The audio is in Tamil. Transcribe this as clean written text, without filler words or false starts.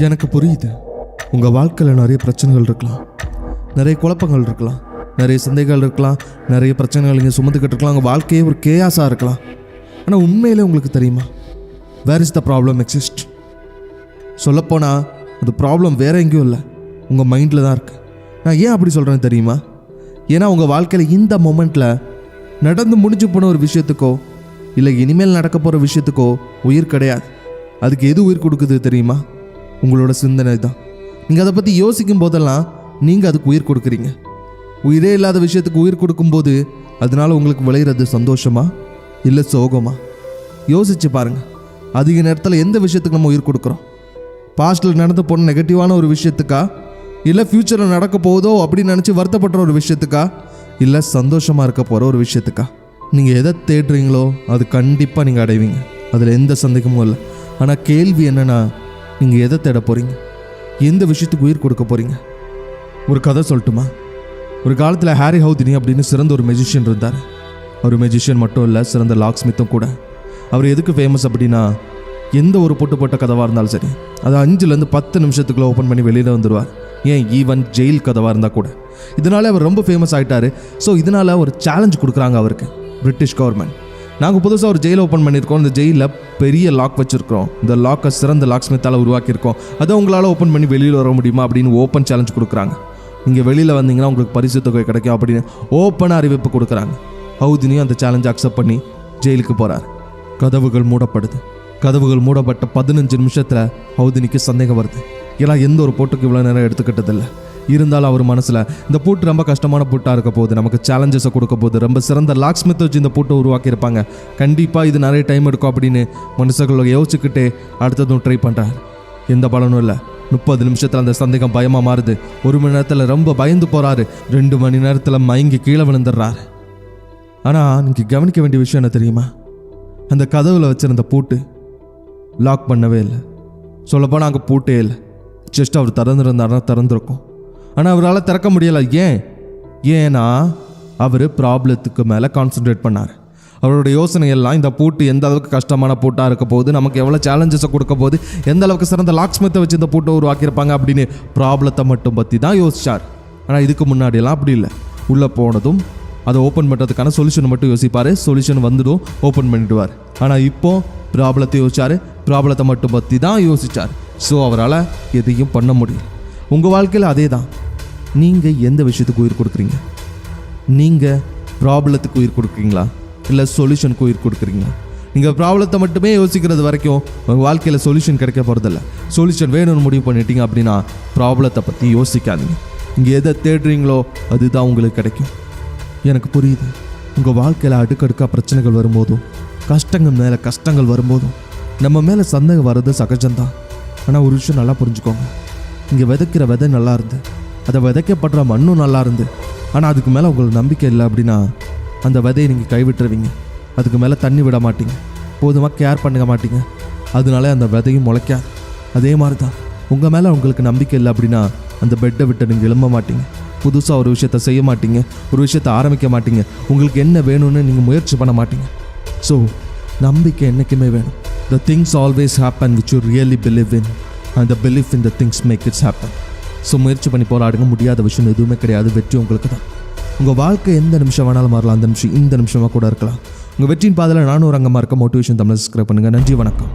எனக்கு புரியுது. உங்கள் வாழ்க்கையில் நிறைய பிரச்சனைகள் இருக்கலாம், நிறைய குழப்பங்கள் இருக்கலாம், நிறைய சந்தேகங்கள் இருக்கலாம், நிறைய பிரச்சனைகள் இங்கே சுமந்துக்கிட்டு இருக்கலாம். உங்கள் வாழ்க்கையே ஒரு கேயாஸாக இருக்கலாம். ஆனால் உண்மையிலே உங்களுக்கு தெரியுமா, where is the problem exist? சொல்லப்போனால் அது ப்ராப்ளம் வேறு எங்கேயும் இல்லை, உங்கள் மைண்டில் தான் இருக்குது. நான் ஏன் அப்படி சொல்கிறேன்னு தெரியுமா? ஏன்னா உங்கள் வாழ்க்கையில் இந்த மொமெண்ட்டில் நடந்து முடிஞ்சு போன ஒரு விஷயத்துக்கோ இல்லை இனிமேல் நடக்க போகிற விஷயத்துக்கோ உயிர் கிடையாது. அதுக்கு எது உயிர் கொடுக்குது தெரியுமா? உங்களோட சிந்தனை தான். நீங்கள் அதை பற்றி யோசிக்கும் போதெல்லாம் நீங்கள் அதுக்கு உயிர் கொடுக்குறீங்க. உயிரே இல்லாத விஷயத்துக்கு உயிர் கொடுக்கும்போது அதனால் உங்களுக்கு விளையிறது சந்தோஷமா இல்லை சோகமா? யோசிச்சு பாருங்கள். அதிக நேரத்தில் எந்த விஷயத்துக்கு நம்ம உயிர் கொடுக்குறோம்? பாஸ்டில் நடந்து போன நெகட்டிவான ஒரு விஷயத்துக்கா, இல்லை ஃப்யூச்சரில் நடக்க போகுதோ அப்படின்னு நினச்சி வருத்தப்படுற ஒரு விஷயத்துக்கா, இல்லை சந்தோஷமாக இருக்க போகிற ஒரு விஷயத்துக்கா? நீங்கள் எதை தேடுறீங்களோ அது கண்டிப்பாக நீங்கள் அடைவீங்க, அதில் எந்த சந்தேகமும் இல்லை. ஆனால் கேள்வி என்னென்னா, நீங்கள் எதை தேட போகிறீங்க? எந்த விஷயத்துக்கு உயிர் கொடுக்க போகிறீங்க? ஒரு கதை சொல்லட்டுமா? ஒரு காலத்தில் ஹாரி ஹவுதினி அப்படின்னு சிறந்த ஒரு மெஜிஷியன் இருந்தார். அவர் மெஜிஷியன் மட்டும் இல்லை, சிறந்த லாக் ஸ்மித்தும் கூட. அவர் எதுக்கு ஃபேமஸ் அப்படின்னா, எந்த ஒரு போட்ட கதவாக இருந்தாலும் சரி அதை 5லேருந்து 10 நிமிஷத்துக்குள்ளே ஓப்பன் பண்ணி வெளியில் வந்துடுவார். ஏன் ஈவன் ஜெயில் கதவாக இருந்தால் கூட. இதனால் அவர் ரொம்ப ஃபேமஸ் ஆகிட்டார். ஸோ இதனால் ஒரு சேலஞ்ச் கொடுக்குறாங்க அவருக்கு பிரிட்டிஷ் கவர்மெண்ட். நாங்கள் புதுசாக ஒரு ஜெயில் ஓப்பன் பண்ணியிருக்கோம், இந்த ஜெயிலில் பெரிய லாக் வச்சுருக்கோம், இந்த லாக்கை சிறந்த லாக் ஸ்மித்தால் உருவாக்கியிருக்கோம், அதை உங்களால் ஓப்பன் பண்ணி வெளியில் வர முடியுமா அப்படின்னு ஓப்பன் சேலஞ்ச் கொடுக்குறாங்க. நீங்கள் வெளியில் வந்தீங்கன்னா உங்களுக்கு பரிசு தொகை கிடைக்கும் அப்படின்னு ஓப்பனாக அறிவிப்பு கொடுக்குறாங்க. ஹவுதினியும் அந்த சேலஞ்சை அக்செப்ட் பண்ணி ஜெயிலுக்கு போகிறார். கதவுகள் மூடப்படுது. கதவுகள் மூடப்பட்ட 15 நிமிஷத்தில் ஹவுதினிக்கு சந்தேகம் வருது. ஏன்னா எந்த ஒரு பூட்டுக்கு இவ்வளோ நேரம் எடுத்துக்கிட்டதில்லை. இருந்தாலும் அவர் மனசில் இந்த பூட்டு ரொம்ப கஷ்டமான பூட்டாக இருக்க போகுது, நமக்கு சேலஞ்சஸை கொடுக்க போகுது, ரொம்ப சிறந்த லாக் ஸ்மித் வச்சு இந்த பூட்டை உருவாக்கியிருப்பாங்க, கண்டிப்பாக இது நிறைய டைம் எடுக்கும் அப்படின்னு மனுஷர்களை யோசிச்சுக்கிட்டே அடுத்ததும் ட்ரை பண்ணுறாரு. எந்த பலனும் இல்லை. 30 நிமிஷத்தில் அந்த சந்தேகம் பயமாக மாறுது. 1 மணி நேரத்தில் ரொம்ப பயந்து போகிறாரு. 2 மணி நேரத்தில் மயங்கி கீழே விழுந்துடுறாரு. ஆனால் நீங்கள் கவனிக்க வேண்டிய விஷயம் என்ன தெரியுமா? அந்த கதவில் வச்சுருந்த பூட்டு லாக் பண்ணவே இல்லை. சொல்லப்போனால் அங்கே பூட்டே இல்லை. ஜஸ்ட் அவர் திறந்துருந்தாருன்னா திறந்துருக்கும். ஆனால் அவரால் திறக்க முடியலை. ஏன்னா அவர் ப்ராப்ளத்துக்கு மேலே கான்சன்ட்ரேட் பண்ணார். அவரோட யோசனையெல்லாம் இந்த பூட்டு எந்த அளவுக்கு கஷ்டமான பூட்டாக இருக்க போகுது, நமக்கு எவ்வளோ சேலஞ்சஸை கொடுக்க போகுது, எந்த அளவுக்கு சிறந்த லாக் ஸ்மித்தை வச்சு இந்த பூட்டை உருவாக்கியிருப்பாங்க அப்படின்னு ப்ராப்ளத்தை மட்டும் பற்றி தான் யோசிச்சார். ஆனால் இதுக்கு முன்னாடியெல்லாம் அப்படி இல்லை. உள்ளே போனதும் அதை ஓப்பன் பண்ணுறதுக்கான சொல்யூஷன் மட்டும் யோசிப்பார். சொல்யூஷன் வந்துடும், ஓப்பன் பண்ணிவிடுவார். ஆனால் இப்போது ப்ராப்ளத்தை யோசிச்சார், ப்ராப்ளத்தை மட்டும் பற்றி தான் யோசித்தார். ஸோ அவரால் எதையும் பண்ண முடியும். உங்கள் வாழ்க்கையில் அதே தான். நீங்கள் எந்த விஷயத்துக்கு உயிர் கொடுக்குறீங்க? நீங்கள் ப்ராப்ளத்துக்கு உயிர் கொடுக்குறீங்களா இல்லை சொல்யூஷனுக்கு உயிர் கொடுக்குறீங்களா? நீங்கள் ப்ராப்ளத்தை மட்டுமே யோசிக்கிறது வரைக்கும் உங்கள் வாழ்க்கையில் சொல்யூஷன் கிடைக்க போகிறதில்ல. சொல்யூஷன் வேணும்னு முடிவு பண்ணிட்டீங்க அப்படின்னா ப்ராப்ளத்தை பற்றி யோசிக்காதீங்க. நீங்கள் எதை தேடுறீங்களோ அதுதான் உங்களுக்கு கிடைக்கும். எனக்கு புரியுது. உங்கள் வாழ்க்கையில் அடுக்கடுக்காக பிரச்சனைகள் வரும்போதும், கஷ்டங்கள் மேலே கஷ்டங்கள் வரும்போதும் நம்ம மேலே சந்தேகம் வர்றது சகஜம்தான். ஆனால் ஒரு விஷயம் நல்லா புரிஞ்சுக்கோங்க. இங்கே விதைக்கிற விதை நல்லா இருந்து, அதை விதைக்கப்படுற மண்ணும் நல்லா இருந்து, ஆனால் அதுக்கு மேலே உங்களுக்கு நம்பிக்கை இல்லை அப்படின்னா அந்த விதையை நீங்கள் கைவிட்டுருவீங்க. அதுக்கு மேலே தண்ணி விட மாட்டீங்க, போதுமாக கேர் பண்ண மாட்டீங்க, அதனால அந்த விதையும் முளைக்காது. அதே மாதிரி தான் உங்கள் மேலே உங்களுக்கு நம்பிக்கை இல்லை அப்படின்னா அந்த பெட்டை விட்டு நீங்கள் எழும்ப மாட்டீங்க, புதுசாக ஒரு விஷயத்தை செய்ய மாட்டீங்க, ஒரு விஷயத்தை ஆரம்பிக்க மாட்டீங்க, உங்களுக்கு என்ன வேணும்னு நீங்கள் முயற்சி பண்ண மாட்டீங்க. ஸோ நம்பிக்கை என்றைக்குமே வேணும். The things always happen which you really believe in, and the belief in the things make it happen. So முயற்சி பண்ணி போராடுங்க. முடியாத விஷயம் எதுவுமே கிடையாது. வெற்றி உங்களுக்கு தான். உங்கள் வாழ்க்கை எந்த நிமிஷம் வேணாலும் மாறலாம். அந்த நிமிஷம் இந்த நிமிஷமாக கூட இருக்கலாம். உங்கள் வெற்றியின் பாதையில் நானும் ஒரு அங்கமாக இருக்க மோட்டிவேஷன் தமிழ் சப்ஸ்கிரைப் பண்ணுங்கள். நன்றி, வணக்கம்.